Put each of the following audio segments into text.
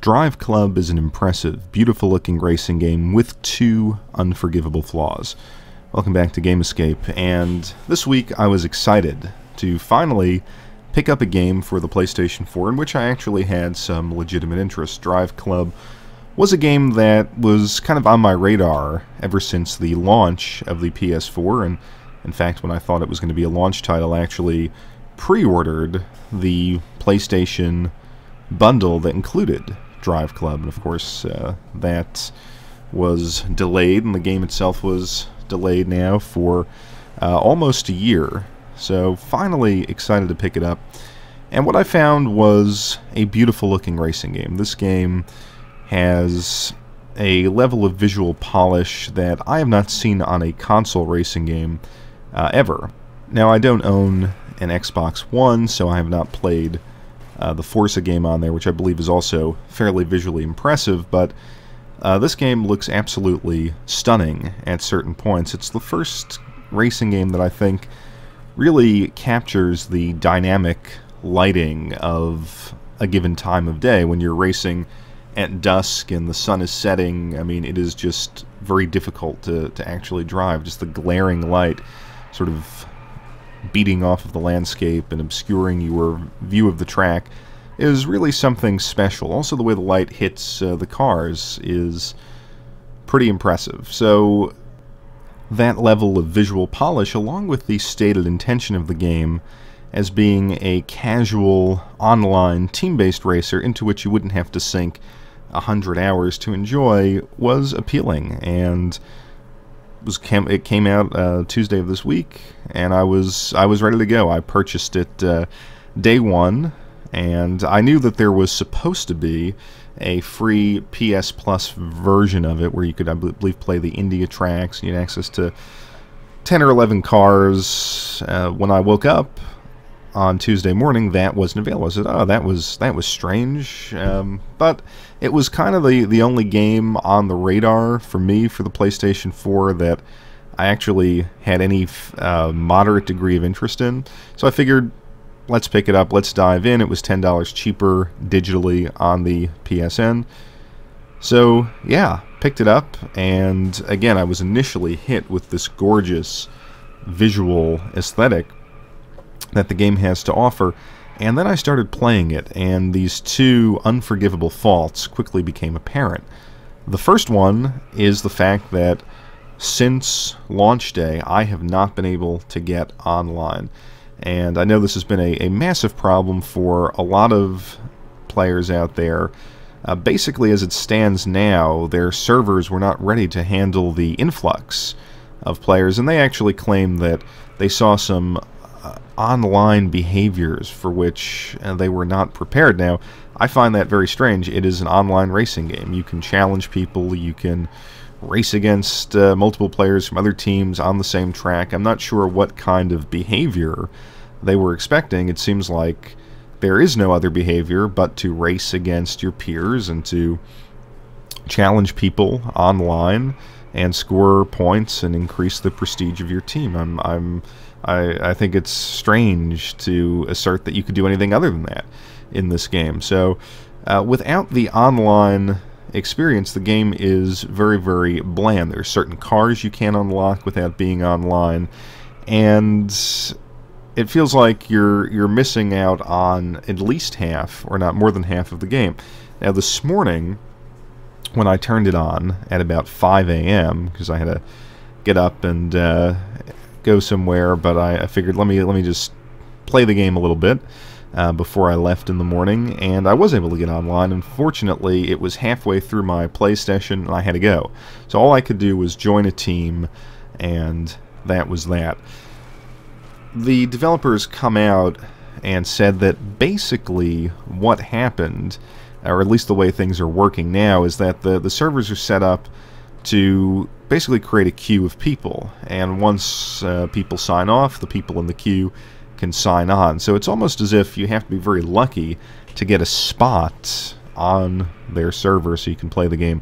Drive Club is an impressive, beautiful-looking racing game with two unforgivable flaws. Welcome back to Game Escape, and this week I was excited to finally pick up a game for the PlayStation 4 in which I actually had some legitimate interest. Drive Club was a game that was kind of on my radar ever since the launch of the PS4, and in fact when I thought it was going to be a launch title, I actually pre-ordered the PlayStation bundle that included Drive Club, and of course that was delayed, and the game itself was delayed now for almost a year. So finally excited to pick it up, and what I found was a beautiful looking racing game. This game has a level of visual polish that I have not seen on a console racing game ever. Now, I don't own an Xbox One, so I have not played the Forza game on there, which I believe is also fairly visually impressive, but this game looks absolutely stunning at certain points. It's the first racing game that I think really captures the dynamic lighting of a given time of day. When you're racing at dusk and the sun is setting, I mean, it is just very difficult to actually drive. Just the glaring light sort of beating off of the landscape and obscuring your view of the track is really something special. Also, the way the light hits the cars is pretty impressive. So that level of visual polish, along with the stated intention of the game as being a casual online team-based racer into which you wouldn't have to sink 100 hours to enjoy, was appealing. And it came out Tuesday of this week, and I was ready to go. I purchased it day one, and I knew that there was supposed to be a free PS Plus version of it where you could, I believe, play the India tracks. You had access to 10 or 11 cars. When I woke up on Tuesday morning, that wasn't available. I said, oh, that was strange. But it was kind of the only game on the radar for me for the PlayStation 4 that I actually had any moderate degree of interest in. So I figured, let's pick it up, let's dive in. It was $10 cheaper digitally on the PSN. So yeah, picked it up, and again, I was initially hit with this gorgeous visual aesthetic that the game has to offer, and then I started playing it, and these two unforgivable faults quickly became apparent. The first one is the fact that since launch day, I have not been able to get online. And I know this has been a massive problem for a lot of players out there. Basically, as it stands now, their servers were not ready to handle the influx of players, and they actually claim that they saw some online behaviors for which they were not prepared. Now, I find that very strange. It is an online racing game. You can challenge people, you can race against multiple players from other teams on the same track. I'm not sure what kind of behavior they were expecting. It seems like there is no other behavior but to race against your peers and to challenge people online and score points and increase the prestige of your team. I think it's strange to assert that you could do anything other than that in this game. So without the online experience, the game is very, very bland. There are certain cars you can't unlock without being online, and it feels like you're missing out on at least half, or not more than half, of the game. Now, this morning, when I turned it on at about 5 a.m., because I had to get up and go somewhere, but I figured let me just play the game a little bit before I left in the morning, and I was able to get online. Unfortunately, it was halfway through my play session and I had to go. So all I could do was join a team, and that was that. The developers come out and said that basically what happened, or at least the way things are working now, is that the servers are set up to basically create a queue of people, and once people sign off, the people in the queue can sign on. So it's almost as if you have to be very lucky to get a spot on their server so you can play the game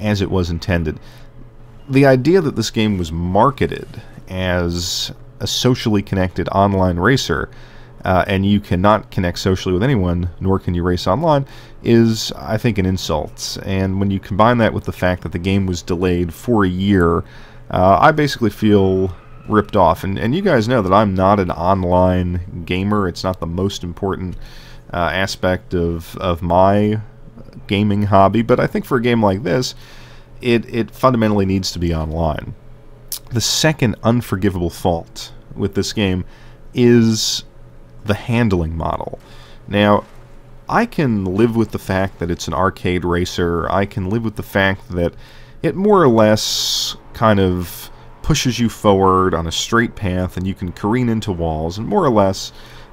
as it was intended. The idea that this game was marketed as a socially connected online racer and you cannot connect socially with anyone, nor can you race online, is, I think, an insult. And when you combine that with the fact that the game was delayed for a year, I basically feel ripped off. And you guys know that I'm not an online gamer. It's not the most important aspect of my gaming hobby, but I think for a game like this, it fundamentally needs to be online. The second unforgivable fault with this game is the handling model. Now, I can live with the fact that it's an arcade racer. I can live with the fact that it more or less kind of pushes you forward on a straight path and you can careen into walls, and more or less,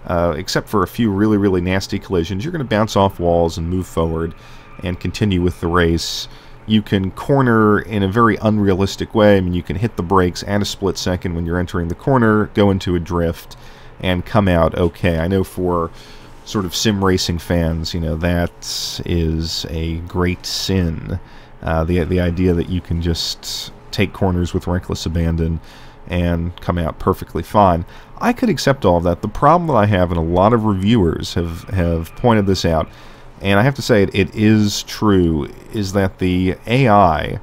except for a few really, really nasty collisions, you're going to bounce off walls and move forward and continue with the race. You can corner in a very unrealistic way. I mean, you can hit the brakes at a split second when you're entering the corner, go into a drift, and come out okay. I know for sort of sim racing fans, you know, that is a great sin. The idea that you can just take corners with reckless abandon and come out perfectly fine. I could accept all of that. The problem that I have, and a lot of reviewers have pointed this out, and I have to say it is true, is that the AI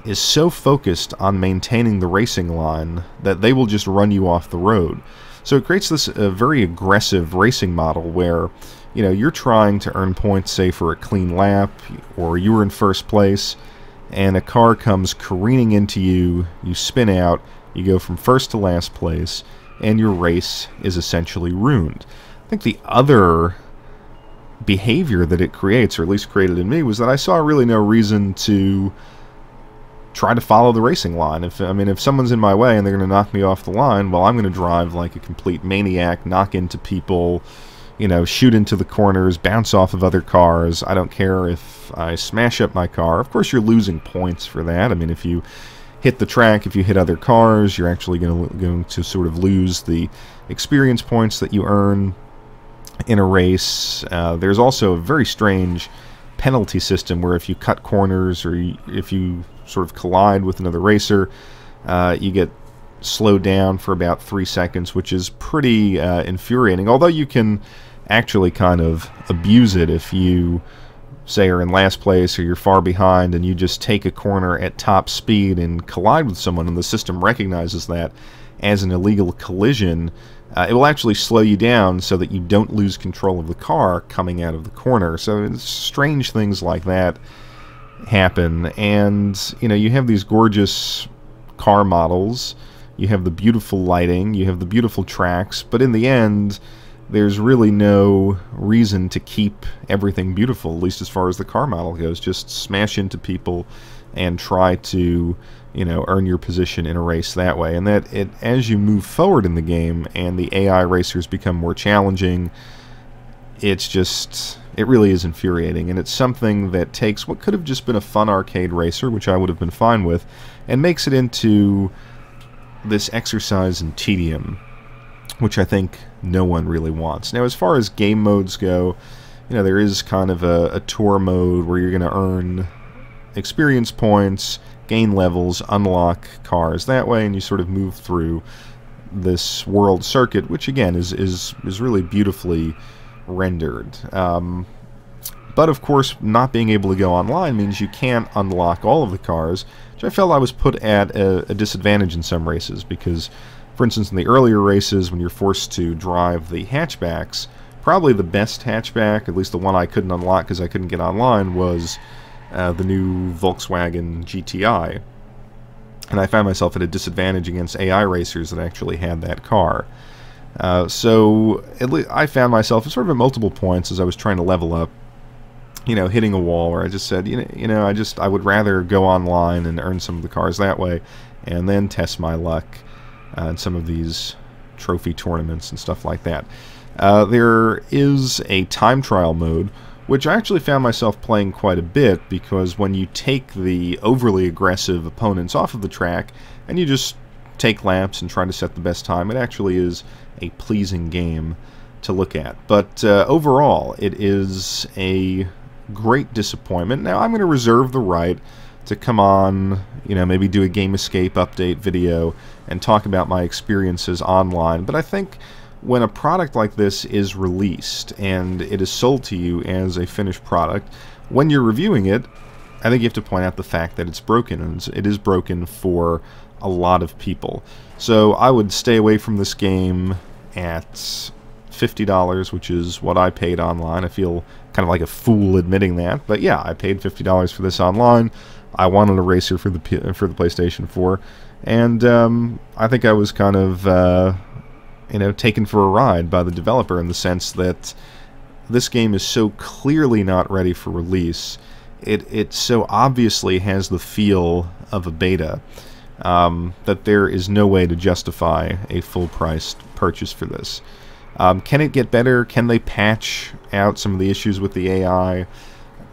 is so focused on maintaining the racing line that they will just run you off the road. So it creates this very aggressive racing model where, you know, you're trying to earn points, say, for a clean lap, or you were in first place, and a car comes careening into you, you spin out, you go from first to last place, and your race is essentially ruined. I think the other behavior that it creates, or at least created in me, was that I saw really no reason to try to follow the racing line. If someone's in my way and they're going to knock me off the line, well, I'm going to drive like a complete maniac, knock into people, you know, shoot into the corners, bounce off of other cars. I don't care if I smash up my car. Of course, you're losing points for that. I mean, if you hit the track, if you hit other cars, you're actually going to sort of lose the experience points that you earn in a race. There's also a very strange penalty system where if you cut corners or if you sort of collide with another racer, you get slowed down for about 3 seconds, which is pretty infuriating. Although you can actually kind of abuse it if you, say, are in last place or you're far behind and you just take a corner at top speed and collide with someone, and the system recognizes that as an illegal collision. It will actually slow you down so that you don't lose control of the car coming out of the corner. So strange things like that happen, and you know, you have these gorgeous car models, you have the beautiful lighting, you have the beautiful tracks, but in the end, there's really no reason to keep everything beautiful, at least as far as the car model goes. Just smash into people and try to, you know, earn your position in a race that way. And that as you move forward in the game and the AI racers become more challenging, it really is infuriating. And it's something that takes what could have just been a fun arcade racer, which I would have been fine with, and makes it into this exercise in tedium, which I think no one really wants. Now, as far as game modes go, you know, there is kind of a tour mode where you're going to earn experience points, gain levels, unlock cars that way, and you sort of move through this world circuit, which again is really beautifully rendered. But of course, not being able to go online means you can't unlock all of the cars, which I felt I was put at a disadvantage in some races, because, for instance, in the earlier races, when you're forced to drive the hatchbacks, probably the best hatchback, at least the one I couldn't unlock because I couldn't get online, was the new Volkswagen GTI. And I found myself at a disadvantage against AI racers that actually had that car. So at least I found myself sort of at multiple points as I was trying to level up, you know, hitting a wall where I just said, I would rather go online and earn some of the cars that way, and then test my luck in some of these trophy tournaments and stuff like that. There is a time trial mode, which I actually found myself playing quite a bit, because when you take the overly aggressive opponents off of the track and you just take laps and try to set the best time, it actually is a pleasing game to look at. But overall, it is a great disappointment. Now, I'm going to reserve the right to come on, maybe do a Game Escape update video and talk about my experiences online, but I think when a product like this is released and it is sold to you as a finished product, when you're reviewing it, I think you have to point out the fact that it's broken, and it is broken for a lot of people. So I would stay away from this game at $50, which is what I paid online. I feel kind of like a fool admitting that, but yeah, I paid $50 for this online. I wanted a racer for the PlayStation 4, and I think I was kind of taken for a ride by the developer, in the sense that this game is so clearly not ready for release. It so obviously has the feel of a beta that there is no way to justify a full-priced purchase for this. Can it get better? Can they patch out some of the issues with the AI?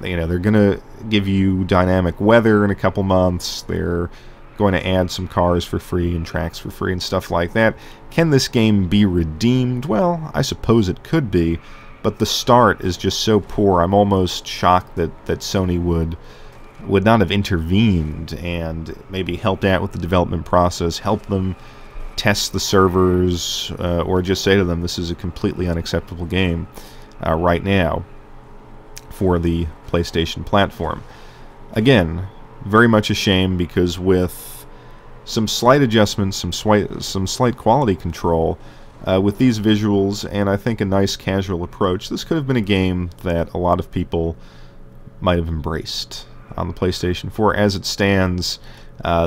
They're going to give you dynamic weather in a couple months. They're going to add some cars for free and tracks for free and stuff like that. Can this game be redeemed? Well, I suppose it could be, but the start is just so poor. I'm almost shocked that Sony would not have intervened and maybe helped out with the development process, help them test the servers, or just say to them, this is a completely unacceptable game right now for the PlayStation platform. Again, very much a shame, because with some slight adjustments, some slight quality control, with these visuals, and I think a nice casual approach, this could have been a game that a lot of people might have embraced on the PlayStation 4. As it stands,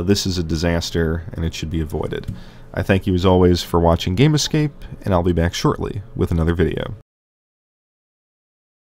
this is a disaster, and it should be avoided. I thank you as always for watching Game Escape, and I'll be back shortly with another video.